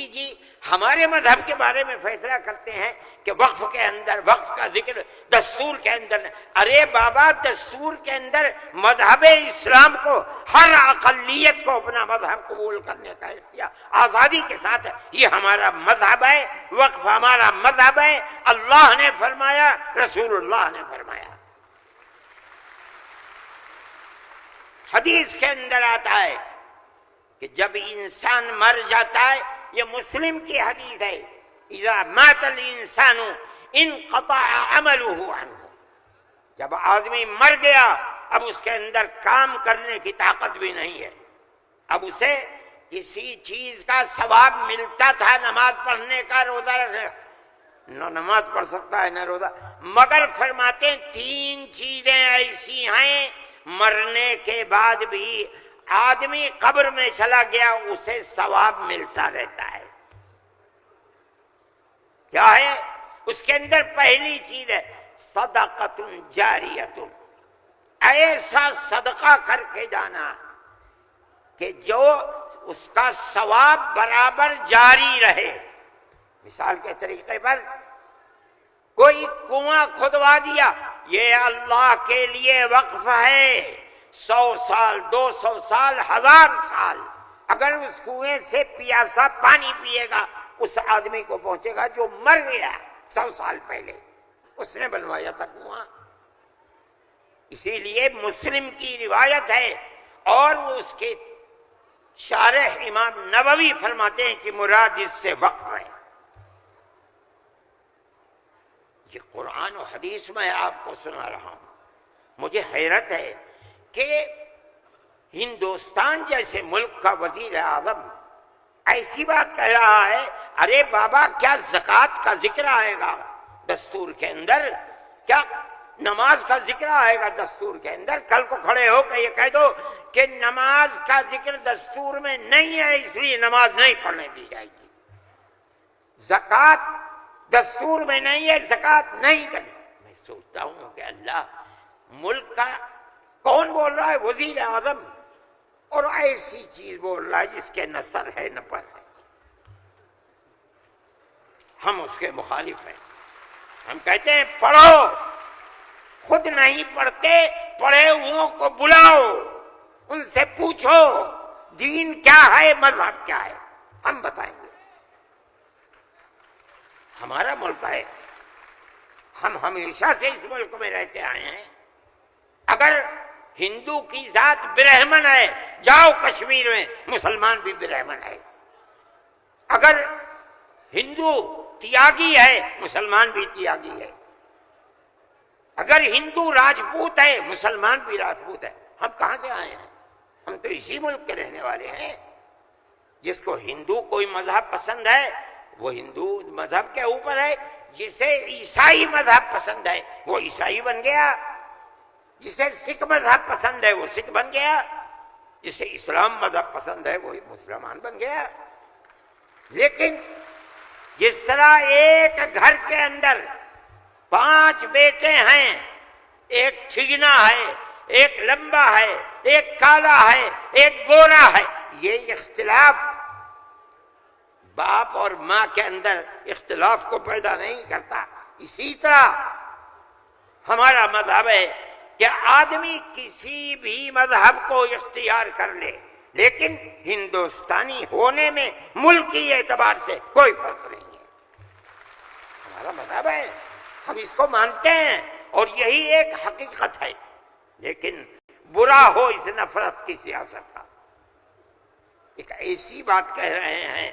مودی جی ہمارے مذہب کے بارے میں فیصلہ کرتے ہیں کہ وقف کے اندر وقف کا ذکر دستور کے اندر. ارے بابا دستور کے اندر مذہب اسلام کو ہر اقلیت کو اپنا مذہب قبول کرنے کا اختیار آزادی کے ساتھ ہے. یہ ہمارا مذہب ہے، وقف ہمارا مذہب ہے. اللہ نے فرمایا، رسول اللہ نے فرمایا. حدیث کے اندر آتا ہے کہ جب انسان مر جاتا ہے، یہ مسلم کی حدیث ہے، اذا مات الانسان انقطع عمله عنه. جب آدمی مر گیا اب اس کے اندر کام کرنے کی طاقت بھی نہیں ہے. اب اسے کسی چیز کا ثواب ملتا تھا، نماز پڑھنے کا، روزہ رکھنے کا، نہ نماز پڑھ سکتا ہے نہ روزہ. مگر فرماتے ہیں 3 چیزیں ایسی ہیں مرنے کے بعد بھی آدمی قبر میں چلا گیا اسے ثواب ملتا رہتا ہے. کیا ہے اس کے اندر؟ پہلی چیز ہے صدقۃ جاریۃ، ایسا صدقہ کر کے جانا کہ جو اس کا ثواب برابر جاری رہے. مثال کے طریقے پر کوئی کنواں کھدوا دیا، یہ اللہ کے لیے وقف ہے، 100 سال 200 سال 1000 سال اگر اس کنویں سے پیاسا پانی پیے گا اس آدمی کو پہنچے گا جو مر گیا 100 سال پہلے، اس نے بنوایا تھا کنواں. اسی لیے مسلم کی روایت ہے اور اس کے شارح امام نووی فرماتے ہیں کہ مراد اس سے وقف ہے. یہ قرآن و حدیث میں آپ کو سنا رہا ہوں. مجھے حیرت ہے کہ ہندوستان جیسے ملک کا وزیر اعظم ایسی بات کہہ رہا ہے. ارے بابا کیا زکوٰۃ کا ذکر آئے گا دستور کے اندر؟ کیا نماز کا ذکر آئے گا دستور کے اندر؟ کل کو کھڑے ہو کے یہ کہہ دو کہ نماز کا ذکر دستور میں نہیں ہے اس لیے نماز نہیں پڑھنے دی جائے گی. زکوٰۃ دستور میں نہیں ہے، زکوٰۃ نہیں کرنی. میں سوچتا ہوں کہ اللہ، ملک کا کون بول رہا ہے؟ وزیر اعظم، اور ایسی چیز بول رہا ہے جس کے نہ سر ہے نہ پر ہے. ہم اس کے مخالف ہیں. ہم کہتے ہیں پڑھو، خود نہیں پڑھتے، پڑھے ہوں کو بلاؤ، ان سے پوچھو دین کیا ہے، مذہب کیا ہے، ہم بتائیں گے. ہمارا ملک ہے، ہم ہمیشہ سے اس ملک میں رہتے آئے ہیں. اگر ہندو کی ذات برہمن ہے، جاؤ کشمیر میں مسلمان بھی برہمن ہے. اگر ہندو تیاگی ہے، مسلمان بھی تیاگی ہے. اگر ہندو راجپوت ہے، مسلمان بھی راجپوت ہے. ہم کہاں سے آئے ہیں؟ ہم تو اسی ملک کے رہنے والے ہیں. جس کو ہندو کوئی مذہب پسند ہے وہ ہندو مذہب کے اوپر ہے، جسے عیسائی مذہب پسند ہے وہ عیسائی بن گیا، جسے سکھ مذہب پسند ہے وہ سکھ بن گیا، جسے اسلام مذہب پسند ہے وہ مسلمان بن گیا. لیکن جس طرح ایک گھر کے اندر 5 بیٹے ہیں، ایک ٹھگنا ہے، ایک لمبا ہے، ایک کالا ہے، ایک گورا ہے، یہ اختلاف باپ اور ماں کے اندر اختلاف کو پیدا نہیں کرتا. اسی طرح ہمارا مذہب ہے کہ آدمی کسی بھی مذہب کو اختیار کر لے، لیکن ہندوستانی ہونے میں ملکی اعتبار سے کوئی فرق نہیں ہے. ہمارا مذہب ہے، ہم اس کو مانتے ہیں اور یہی ایک حقیقت ہے. لیکن برا ہو اس نفرت کی سیاست کا. ایک ایسی بات کہہ رہے ہیں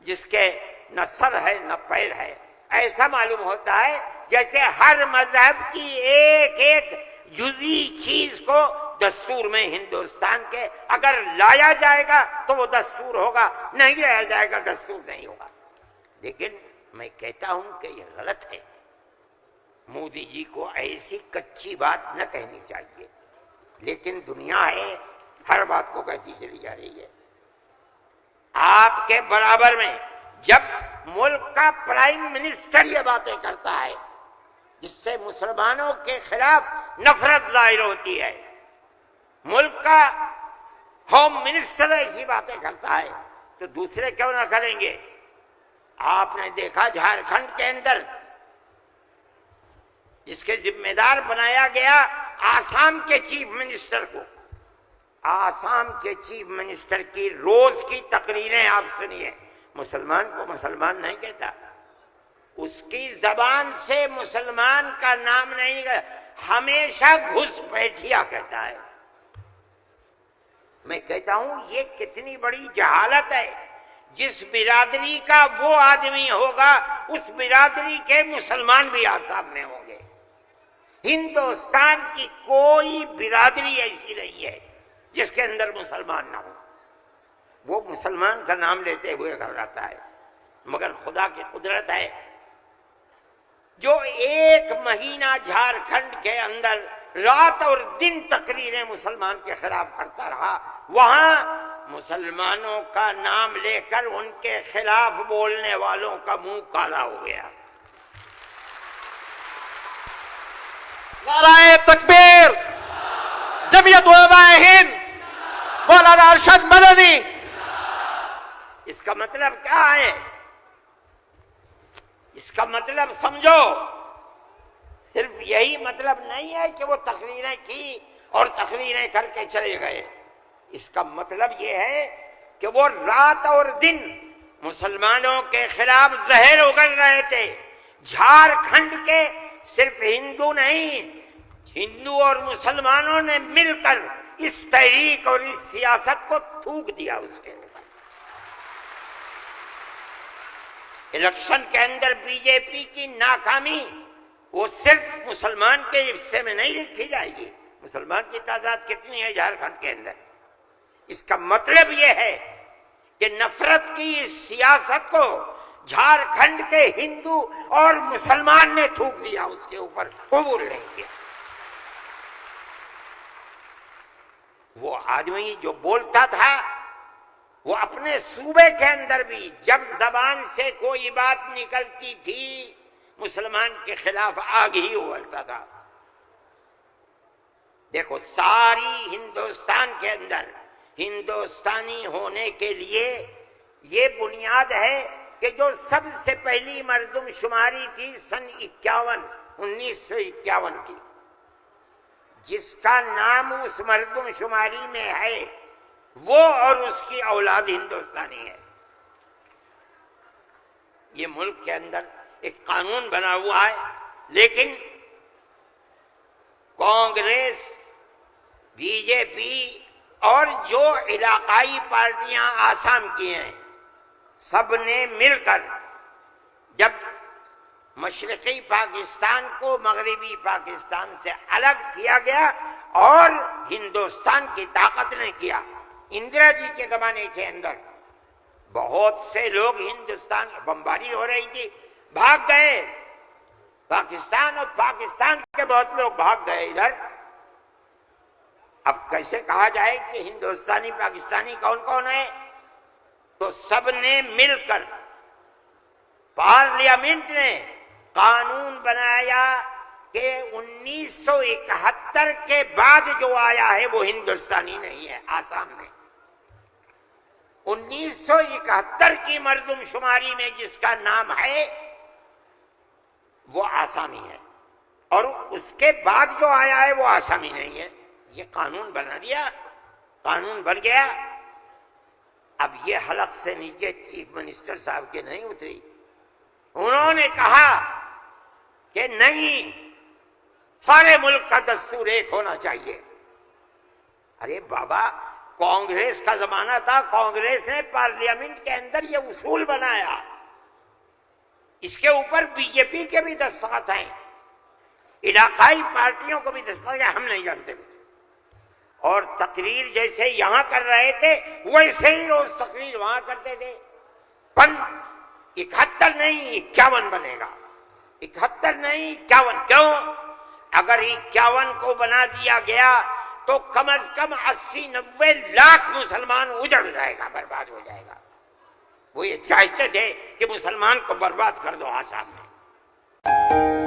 جس کے نہ سر ہے نہ پیر ہے. ایسا معلوم ہوتا ہے جیسے ہر مذہب کی ایک ایک جزئی چیز کو دستور میں ہندوستان کے اگر لایا جائے گا تو وہ دستور ہوگا، نہیں لایا جائے گا دستور نہیں ہوگا. لیکن میں کہتا ہوں کہ یہ غلط ہے. مودی جی کو ایسی کچی بات نہ کہنی چاہیے، لیکن دنیا ہے ہر بات کو کہتی چلی جا رہی ہے. آپ کے برابر میں جب ملک کا پرائم منسٹر یہ باتیں کرتا ہے جس سے مسلمانوں کے خلاف نفرت ظاہر ہوتی ہے، ملک کا ہوم منسٹر ایسی باتیں کرتا ہے، تو دوسرے کیوں نہ کریں گے؟ آپ نے دیکھا جھارکھنڈ کے اندر جس کے ذمہ دار بنایا گیا آسام کے چیف منسٹر کو، آسام کے چیف منسٹر کی روز کی تقریریں آپ سنیے، مسلمان کو مسلمان نہیں کہتا، اس کی زبان سے مسلمان کا نام نہیں کہتا، ہمیشہ گھس بیٹھیا کہتا ہے۔ میں کہتا ہوں یہ کتنی بڑی جہالت ہے، جس برادری کا وہ آدمی ہوگا اس برادری کے مسلمان بھی آسام میں ہوں گے۔ ہندوستان کی کوئی برادری ایسی نہیں ہے جس کے اندر مسلمان نہ ہو، وہ مسلمان کا نام لیتے ہوئے گھبراتا ہے، مگر خدا کی قدرت ہے جو ایک مہینہ جھارکھنڈ کے اندر رات اور دن تقریریں مسلمان کے خلاف کرتا رہا، وہاں مسلمانوں کا نام لے کر ان کے خلاف بولنے والوں کا منہ کالا ہو گیا۔ نعرہ تکبیر، جمعیت علماء ہند، مولانا ارشد مدنی۔ اس کا مطلب کیا ہے؟ اس کا مطلب سمجھو، صرف یہی مطلب نہیں ہے کہ وہ تقریریں کی اور تقریریں کر کے چلے گئے، اس کا مطلب یہ ہے کہ وہ رات اور دن مسلمانوں کے خلاف زہر اگل رہے تھے۔ جھارکھنڈ کے صرف ہندو نہیں، ہندو اور مسلمانوں نے مل کر اس تحریک اور اس سیاست کو تھوک دیا اس کے اوپر۔ الیکشن کے اندر بی جے پی کی ناکامی وہ صرف مسلمان کے حصے میں نہیں لکھی جائے گی۔ مسلمان کی تعداد کتنی ہے جھارکھنڈ کے اندر؟ اس کا مطلب یہ ہے کہ نفرت کی اس سیاست کو جھارکھنڈ کے ہندو اور مسلمان نے تھوک دیا اس کے اوپر، قبول نہیں کیا۔ وہ آدمی جو بولتا تھا وہ اپنے صوبے کے اندر بھی جب زبان سے کوئی بات نکلتی تھی مسلمان کے خلاف آگ ہی اگلتا تھا۔ دیکھو ساری ہندوستان کے اندر ہندوستانی ہونے کے لیے یہ بنیاد ہے کہ جو سب سے پہلی مردم شماری تھی سن 1951 کی، جس کا نام اس مردم شماری میں ہے وہ اور اس کی اولاد ہندوستانی ہے۔ یہ ملک کے اندر ایک قانون بنا ہوا ہے، لیکن کانگریس، بی جے پی اور جو علاقائی پارٹیاں آسام کی ہیں سب نے مل کر جب مشرقی پاکستان کو مغربی پاکستان سے الگ کیا گیا اور ہندوستان کی طاقت نے کیا، اندرا جی کے زمانے کے اندر بہت سے لوگ ہندوستان بمباری ہو رہی تھی بھاگ گئے پاکستان، اور پاکستان کے بہت لوگ بھاگ گئے ادھر۔ اب کیسے کہا جائے کہ ہندوستانی پاکستانی کون کون ہے؟ تو سب نے مل کر پارلیمنٹ نے قانون بنایا کہ 1971 کے بعد جو آیا ہے وہ ہندوستانی نہیں ہے آسام میں۔ 1971 کی مردم شماری میں جس کا نام ہے وہ آسامی ہے، اور اس کے بعد جو آیا ہے وہ آسامی نہیں ہے۔ یہ قانون بنا دیا، قانون بن گیا۔ اب یہ حلق سے نیچے چیف منسٹر صاحب کے نہیں اتری، انہوں نے کہا کہ نہیں، سارے ملک کا دستور ایک ہونا چاہیے۔ ارے بابا، کانگریس کا زمانہ تھا، کانگریس نے پارلیمنٹ کے اندر یہ اصول بنایا، اس کے اوپر بی جے پی کے بھی دستخط ہیں، علاقائی پارٹیوں کو بھی دستخط ہیں، ہم نہیں جانتے کچھ۔ اور تقریر جیسے یہاں کر رہے تھے ویسے ہی روز تقریر وہاں کرتے تھے۔ 71 نہیں 51 بنے گا، 71 نہیں 51۔ کیوں؟ اگر 51 کو بنا دیا گیا تو کم از کم 80-90 لاکھ مسلمان اجڑ جائے گا، برباد ہو جائے گا۔ وہ یہ چاہتے تھے کہ مسلمان کو برباد کر دو آسام میں۔